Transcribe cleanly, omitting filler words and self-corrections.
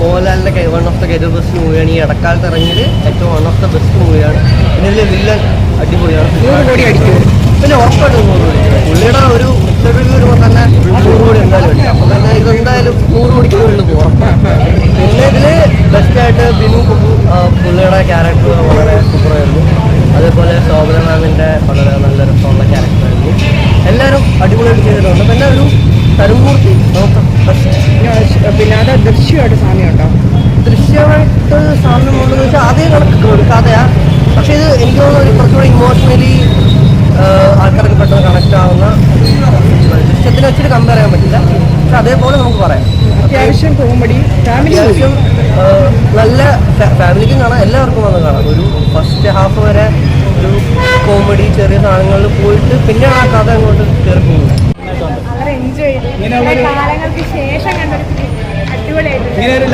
മോഹൻലാലിൻ്റെ one of the career best മൂവിയാണ്. ഈ ഇടക്കാലത്ത് ഇറങ്ങിയത് ഏറ്റവും വൺ ഓഫ് ദ ബെസ്റ്റ് മൂവിയാണ്. പിന്നെ ഇതിലെ വില്ലൻ അടിപൊളിയാണ്. 100 കോടി അടിക്കും. പിന്നെ ഉറപ്പായിട്ടും 100 കോടി. പുള്ളിയുടെ ഒരു റിവ്യൂ വരുമ്പോൾ തന്നെ 100 കോടി എന്തായാലും ഉണ്ട്. അപ്പോൾ തന്നെ ഇതെന്തായാലും 100 കോടിക്ക് ഉള്ളു ഉറപ്പാണ്. പിന്നെ ഇതിൽ ബെസ്റ്റായിട്ട് ബിനു പുള്ളിയുടെ ക്യാരക്ടർ വളരെ സൂപ്പറായിരുന്നു. അതേപോലെ ശോഭന മാമിൻ്റെ വളരെ നല്ല രസമുള്ള ക്യാരക്ടറായിരുന്നു. എല്ലാവരും അടിപൊളിയായിട്ട് ചെയ്തിട്ടുണ്ട്. പിന്നെ ഒരു തരുമൂർത്തി പിന്നെ അത് ദൃശ്യമായിട്ട് സാമ്യമുണ്ടോ? ദൃശ്യമായിട്ട് സാമ്യമുണ്ടെന്ന് വെച്ചാൽ അതേ കണക്ക് കഥയാണ്. പക്ഷേ ഇത് എനിക്ക് തോന്നുന്നു കുറച്ചുകൂടി ഇമോഷണലി ആൾക്കാർക്ക് പെട്ടെന്ന് കണക്റ്റ് ആവുന്ന ദൃശ്യത്തിനെ വെച്ചിട്ട് കമ്പയർ ചെയ്യാൻ പറ്റില്ല. പക്ഷെ അതേപോലെ നമുക്ക് പറയാം. അത്യാവശ്യം കോമഡി അത്യാവശ്യം നല്ല ഫാമിലിക്കും കാണാം, എല്ലാവർക്കും വന്ന് കാണാം. ഒരു ഫസ്റ്റ് ഹാഫ് വരെ ഒരു കോമഡി ചെറിയ സാധനങ്ങളിൽ പോയിട്ട് പിന്നെ ആ കഥ അങ്ങോട്ട് കയറി പോകുന്നു. എൻജോയ് ചെയ്തു. കാലങ്ങൾക്ക് ശേഷം കണ്ടൊരു അടിപൊളിയായിട്ട്